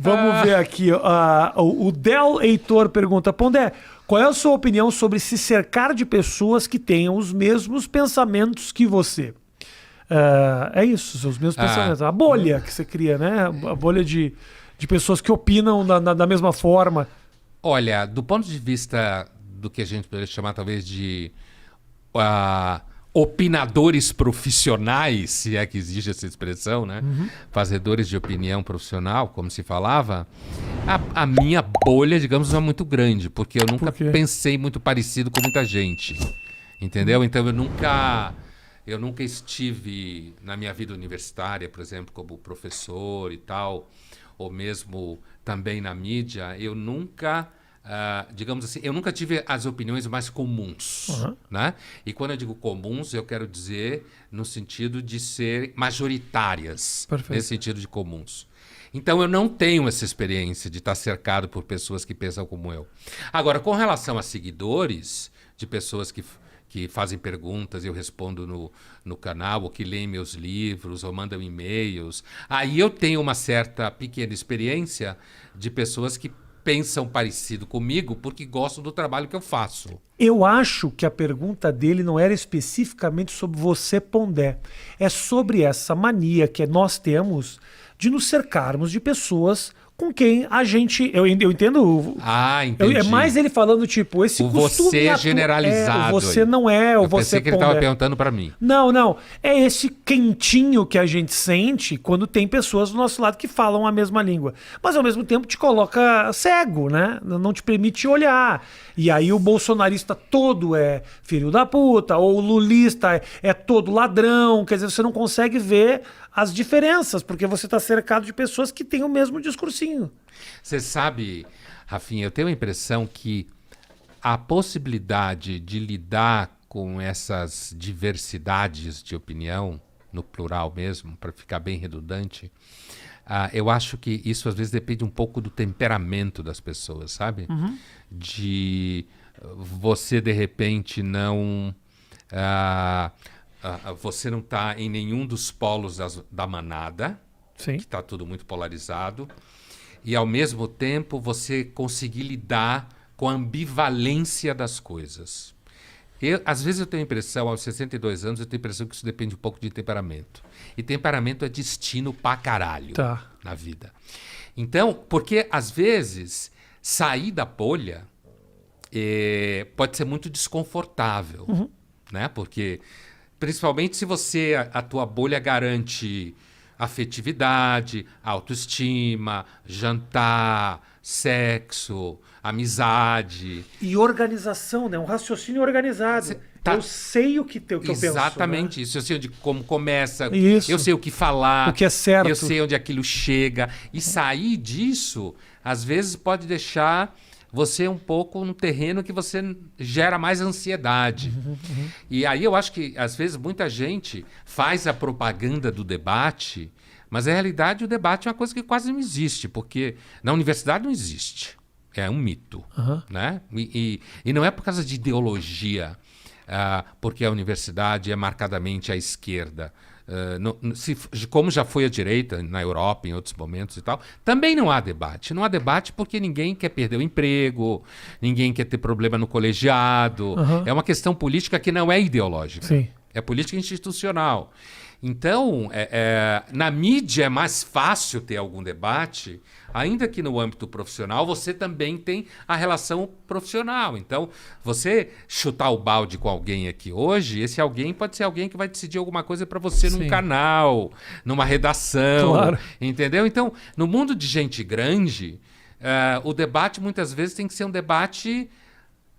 Vamos ver aqui. O Del Heitor pergunta: Pondé, qual é a sua opinião sobre se cercar de pessoas que tenham os mesmos pensamentos que você? É isso, os mesmos pensamentos. A bolha que você cria, né? A bolha de pessoas que opinam da mesma forma. Olha, do ponto de vista do que a gente poderia chamar talvez de opinadores profissionais, se é que existe essa expressão, né? Fazedores de opinião profissional, como se falava, a minha bolha, digamos, é muito grande, porque eu nunca pensei muito parecido com muita gente, entendeu? Então eu nunca estive na minha vida universitária, por exemplo, como professor e tal, ou mesmo também na mídia, eu nunca, digamos assim, eu nunca tive as opiniões mais comuns, né? E quando eu digo comuns, eu quero dizer no sentido de ser majoritárias, nesse sentido de comuns. Então eu não tenho essa experiência de estar cercado por pessoas que pensam como eu. Agora, com relação a seguidores, de pessoas que fazem perguntas, eu respondo no canal, ou que leem meus livros, ou mandam e-mails. Aí eu tenho uma certa pequena experiência de pessoas que pensam parecido comigo porque gostam do trabalho que eu faço. Eu acho que a pergunta dele não era especificamente sobre você, Pondé. É sobre essa mania que nós temos de nos cercarmos de pessoas com quem a gente... Eu entendo... Entendi. É mais ele falando, tipo, esse costume... Você generalizado. Você não é, o você, pensei que ele estava perguntando para mim. Não. É esse quentinho que a gente sente quando tem pessoas do nosso lado que falam a mesma língua. Mas, ao mesmo tempo, te coloca cego, né? Não te permite olhar. E aí o bolsonarista todo é filho da puta, ou o lulista é todo ladrão. Quer dizer, você não consegue ver as diferenças, porque você está cercado de pessoas que têm o mesmo discursinho. Você sabe, Rafinha, eu tenho a impressão que a possibilidade de lidar com essas diversidades de opinião, no plural mesmo, para ficar bem redundante, eu acho que isso às vezes depende um pouco do temperamento das pessoas, sabe? De você, de repente, não... você não está em nenhum dos polos da manada, Sim. que está tudo muito polarizado, e ao mesmo tempo você conseguir lidar com a ambivalência das coisas. Às vezes eu tenho a impressão, aos 62 anos, eu tenho a impressão que isso depende um pouco de temperamento. E temperamento é destino pra caralho na vida. Então, porque às vezes sair da bolha pode ser muito desconfortável, né? Porque principalmente se a tua bolha garante afetividade, autoestima, jantar, sexo, amizade. E organização, né? Um raciocínio organizado. Eu sei o que eu penso. Exatamente isso. Eu sei como começa, isso. Eu sei o que falar, o que é certo. Eu sei onde aquilo chega. E sair disso, às vezes, pode deixar você um pouco num terreno que você gera mais ansiedade. E aí eu acho que, às vezes, muita gente faz a propaganda do debate, mas, na realidade, o debate é uma coisa que quase não existe, porque na universidade não existe. É um mito. Né? E não é por causa de ideologia, porque a universidade é marcadamente à esquerda. Como já foi a direita na Europa em outros momentos e tal, também não há debate. Não há debate porque ninguém quer perder o emprego, ninguém quer ter problema no colegiado. É uma questão política que não é ideológica. Sim. É política institucional. Então, na mídia é mais fácil ter algum debate, ainda que no âmbito profissional você também tem a relação profissional. Então, você chutar o balde com alguém aqui hoje, esse alguém pode ser alguém que vai decidir alguma coisa para você num canal, numa redação, entendeu? Então, no mundo de gente grande, o debate muitas vezes tem que ser um debate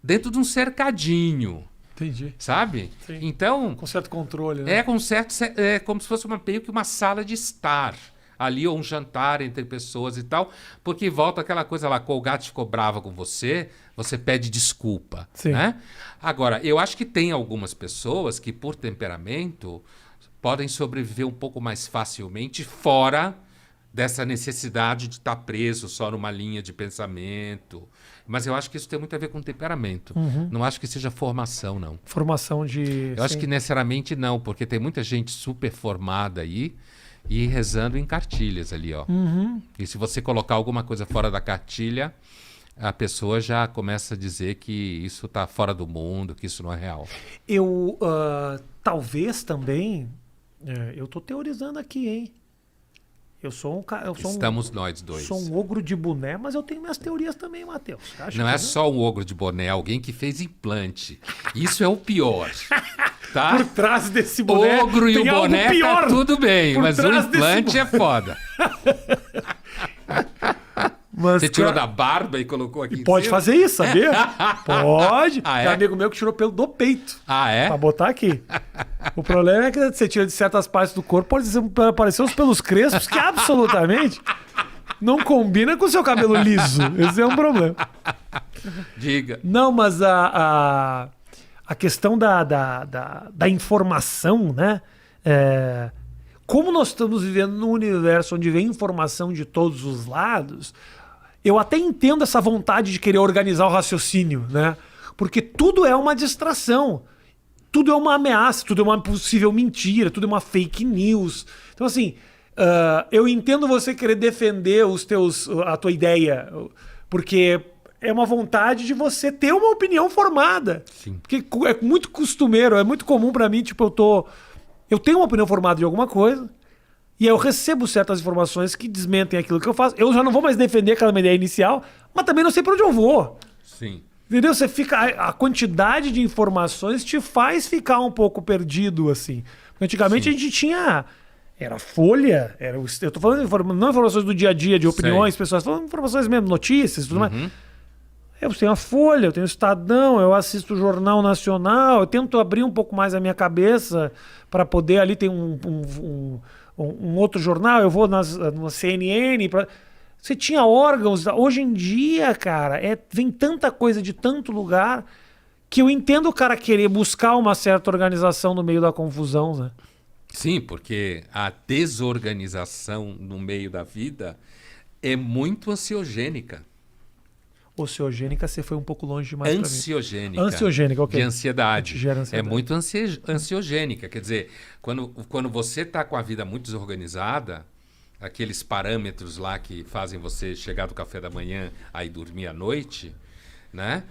dentro de um cercadinho. Entendi. Sabe? Sim. Então... com certo controle, né? como se fosse meio que uma sala de estar ali, ou um jantar entre pessoas e tal, porque volta aquela coisa lá, Colgate ficou brava com você pede desculpa. Sim. Né? Agora, eu acho que tem algumas pessoas que, por temperamento, podem sobreviver um pouco mais facilmente fora dessa necessidade de estar preso só numa linha de pensamento. Mas eu acho que isso tem muito a ver com temperamento. Não acho que seja formação, não. Formação de... Eu acho que necessariamente não, porque tem muita gente super formada aí e ir rezando em cartilhas ali, ó. E se você colocar alguma coisa fora da cartilha, a pessoa já começa a dizer que isso está fora do mundo, que isso não é real. Eu, talvez também, eu tô teorizando aqui, hein? Eu sou um cara. Estamos nós dois. Sou um ogro de boné, mas eu tenho minhas teorias também, Matheus. Não é só um ogro de boné, é alguém que fez implante. Isso é o pior. Tá? Por trás desse boné. Ogro e o boné tá tudo bem, mas o implante é foda. Mas, você tirou da barba e colocou aqui em pode cima? Fazer isso, sabia? Pode. Ah, é? Tem um amigo meu que tirou pelo do peito. Ah, é? Pra botar aqui. O problema é que você tira de certas partes do corpo, pode aparecer uns pelos crespos que absolutamente não combina com o seu cabelo liso. Esse é um problema. Diga. Não, mas a questão da informação, né? Como nós estamos vivendo num universo onde vem informação de todos os lados, eu até entendo essa vontade de querer organizar o raciocínio, né? Porque tudo é uma distração. Tudo é uma ameaça, tudo é uma possível mentira, tudo é uma fake news. Então, assim, eu entendo você querer defender a tua ideia, porque é uma vontade de você ter uma opinião formada. Sim. Porque é muito costumeiro, é muito comum pra mim, tipo, eu tenho uma opinião formada de alguma coisa, e aí eu recebo certas informações que desmentem aquilo que eu faço. Eu já não vou mais defender aquela minha ideia inicial, mas também não sei pra onde eu vou. Sim. Entendeu? Você fica. A quantidade de informações te faz ficar um pouco perdido, assim. Antigamente Sim. a gente tinha. Era folha, eu tô falando não informações do dia a dia, de opiniões, pessoas, falando informações mesmo, notícias, tudo mais. Eu tenho a Folha, eu tenho o Estadão, eu assisto o Jornal Nacional, eu tento abrir um pouco mais a minha cabeça para poder ali ter um outro jornal, eu vou na CNN. Você tinha órgãos. Hoje em dia, cara, vem tanta coisa de tanto lugar que eu entendo o cara querer buscar uma certa organização no meio da confusão, né? Sim, porque a desorganização no meio da vida é muito ansiogênica. Ociogênica, você foi um pouco longe demais para mim. Ansiogênica. Ansiogênica, ok. De ansiedade. Gera ansiedade. É muito ansiogênica. Quer dizer, quando você está com a vida muito desorganizada, aqueles parâmetros lá que fazem você chegar do café da manhã aí dormir à noite, né?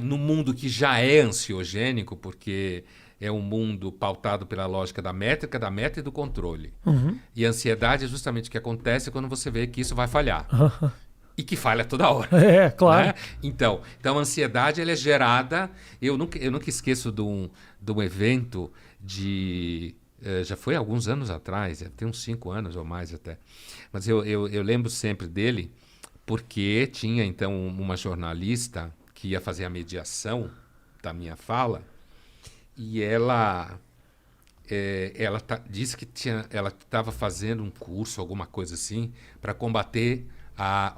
No mundo que já é ansiogênico, porque é um mundo pautado pela lógica da métrica, da meta e do controle. E a ansiedade é justamente o que acontece quando você vê que isso vai falhar. E que falha toda hora. É, claro. Né? Então a ansiedade ela é gerada. Eu nunca esqueço de um evento já foi alguns anos atrás, tem uns 5 anos ou mais até. Mas eu lembro sempre dele, porque tinha então uma jornalista que ia fazer a mediação da minha fala, e ela disse que ela estava fazendo um curso, alguma coisa assim, para combater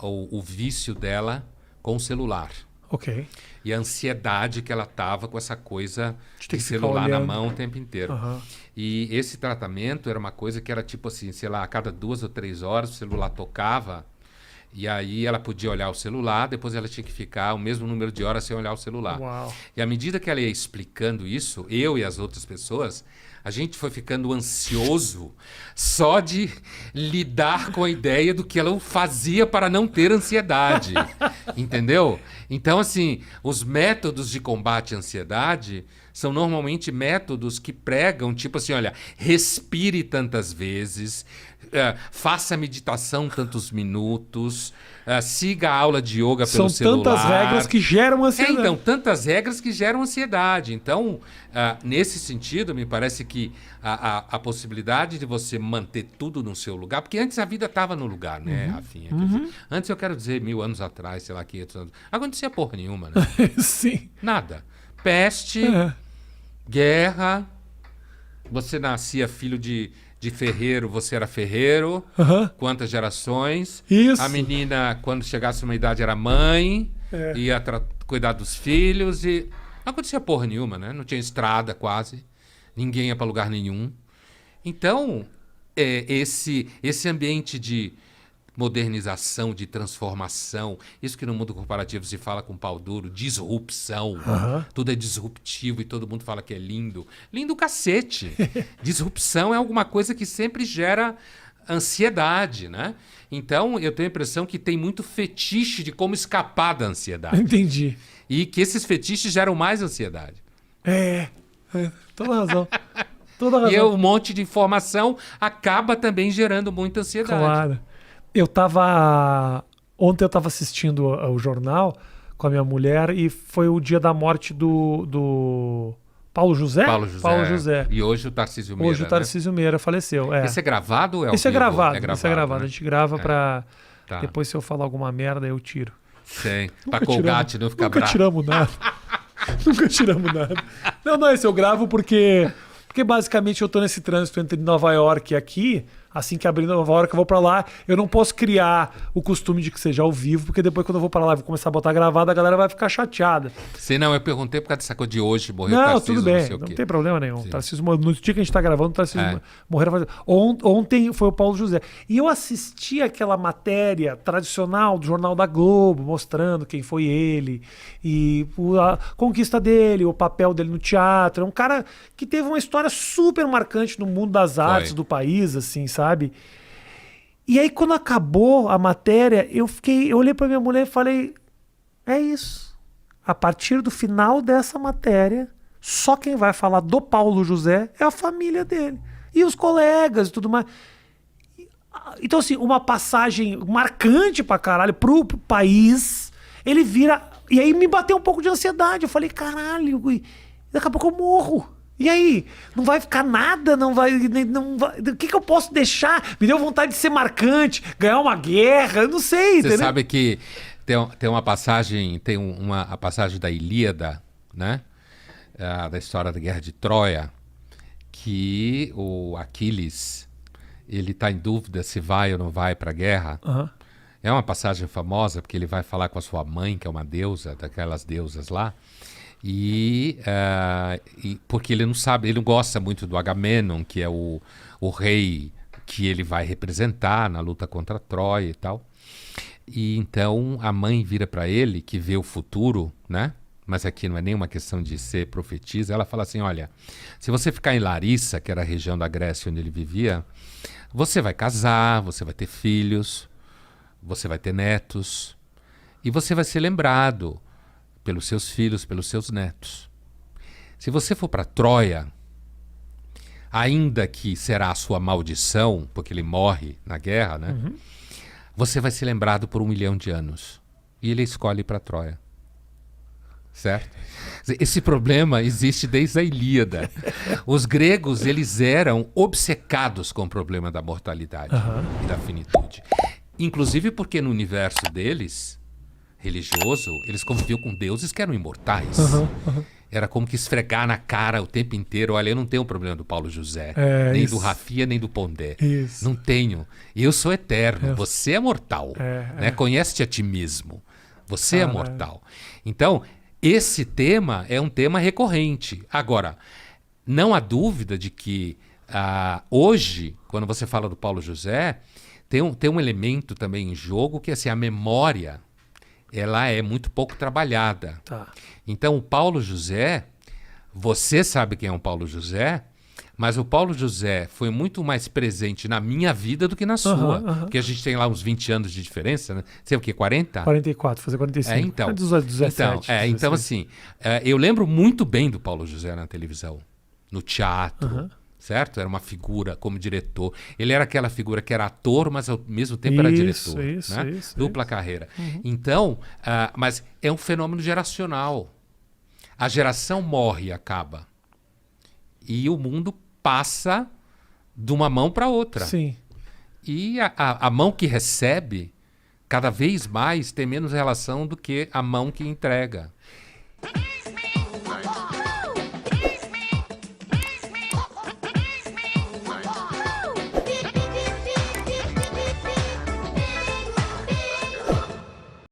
o vício dela com o celular. Ok. E a ansiedade que ela estava com essa coisa de que celular na mão o tempo inteiro. Uhum. E esse tratamento era uma coisa que era tipo assim, sei lá, a cada 2 ou 3 horas o celular tocava, e aí ela podia olhar o celular, depois ela tinha que ficar o mesmo número de horas sem olhar o celular. Uau. E à medida que ela ia explicando isso, eu e as outras pessoas, a gente foi ficando ansioso só de lidar com a ideia do que ela fazia para não ter ansiedade. Entendeu? Então, assim, os métodos de combate à ansiedade são normalmente métodos que pregam, tipo assim, olha, respire tantas vezes, faça meditação tantos minutos, siga a aula de yoga pelo celular. São tantas regras que geram ansiedade. Então, tantas regras que geram ansiedade. Então, nesse sentido, me parece que a possibilidade de você manter tudo no seu lugar, porque antes a vida estava no lugar, né, Rafinha? Antes, eu quero dizer, 1000 anos atrás, sei lá, 500 anos, não acontecia porra nenhuma, né? Sim. Nada. Peste, guerra, você nascia filho de ferreiro, você era ferreiro. Quantas gerações. Isso. A menina, quando chegasse uma idade, era mãe. Ia cuidar dos filhos. E não acontecia porra nenhuma, né? Não tinha estrada quase. Ninguém ia para lugar nenhum. Então, esse ambiente de modernização, de transformação. Isso que no mundo corporativo se fala com pau duro, disrupção. Tudo é disruptivo e todo mundo fala que é lindo. Lindo cacete. Disrupção é alguma coisa que sempre gera ansiedade, né? Então, eu tenho a impressão que tem muito fetiche de como escapar da ansiedade. Entendi. E que esses fetiches geram mais ansiedade. Toda razão. Toda razão. E um monte de informação acaba também gerando muita ansiedade. Claro. Ontem eu estava assistindo o jornal com a minha mulher e foi o dia da morte do Paulo José? Paulo José. E hoje o Tarcísio Meira. Hoje o Tarcísio Meira faleceu. Esse é gravado ou é ao Esse é vivo? gravado. Esse é gravado. Né? A gente grava pra... Tá. Depois, se eu falar alguma merda, eu tiro. Sim. Pra Colgate não ficar bravo. Nunca tiramos nada. Nunca tiramos nada. Não, esse eu gravo porque basicamente eu tô nesse trânsito entre Nova York e aqui. Assim que abrir Nova York, eu vou pra lá. Eu não posso criar o costume de que seja ao vivo, porque depois, quando eu vou pra lá e vou começar a botar gravado, a galera vai ficar chateada. Sim, não, eu perguntei por causa dessa coisa de hoje, morreu o Tarcísio, tudo bem, não tem problema nenhum. Sim. Tarcísio, no dia que a gente tá gravando, o Tarcísio morreu. Ontem foi o Paulo José. E eu assisti aquela matéria tradicional do Jornal da Globo, mostrando quem foi ele, e a conquista dele, o papel dele no teatro. É um cara que teve uma história super marcante no mundo das artes do país, assim, sabe? E aí, quando acabou a matéria, eu olhei pra minha mulher e falei: é isso. A partir do final dessa matéria, só quem vai falar do Paulo José é a família dele. E os colegas e tudo mais. Então, assim, uma passagem marcante pra caralho pro país. Ele vira... E aí me bateu um pouco de ansiedade. Eu falei: caralho, daqui a pouco eu morro. E aí? Não vai ficar nada? Não vai... O que eu posso deixar? Me deu vontade de ser marcante, ganhar uma guerra, eu não sei. Você sabe que tem uma passagem, a passagem da Ilíada, né? Da história da Guerra de Troia, que o Aquiles, ele está em dúvida se vai ou não vai para a guerra. É uma passagem famosa, porque ele vai falar com a sua mãe, que é uma deusa, daquelas deusas lá. E porque ele não sabe, ele não gosta muito do Agamenon, que é o rei que ele vai representar na luta contra Troia e tal. E então a mãe vira para ele, que vê o futuro, né? Mas aqui não é nenhuma questão de ser profetisa. Ela fala assim: olha, se você ficar em Larissa, que era a região da Grécia onde ele vivia, você vai casar, você vai ter filhos, você vai ter netos, e você vai ser lembrado pelos seus filhos, pelos seus netos. Se você for para Troia, ainda que será a sua maldição, porque ele morre na guerra, né? Você vai ser lembrado por 1 milhão de anos. E ele escolhe ir para Troia. Certo? Esse problema existe desde a Ilíada. Os gregos, eles eram obcecados com o problema da mortalidade e da finitude. Inclusive porque no universo deles, religioso, eles conviviam com deuses que eram imortais. Era como que esfregar na cara o tempo inteiro: olha, eu não tenho o problema do Paulo José, nem do Rafia, nem do Pondé. Não tenho. Eu sou eterno, você é mortal. Né? Conhece-te a ti mesmo. Você é mortal. Então, esse tema é um tema recorrente. Agora, não há dúvida de que hoje, quando você fala do Paulo José, tem um elemento também em jogo que é assim, a memória, ela é muito pouco trabalhada. Então, o Paulo José, você sabe quem é o Paulo José, mas o Paulo José foi muito mais presente na minha vida do que na sua. Porque a gente tem lá uns 20 anos de diferença, né? Você é o quê, 40? 44, fazer 45. Então, 17. Então assim, eu lembro muito bem do Paulo José na televisão, no teatro. Certo? Era uma figura como diretor. Ele era aquela figura que era ator, mas ao mesmo tempo era diretor. Dupla carreira. Então, mas é um fenômeno geracional. A geração morre e acaba. E o mundo passa de uma mão para outra. E a mão que recebe, cada vez mais, tem menos relação do que a mão que entrega.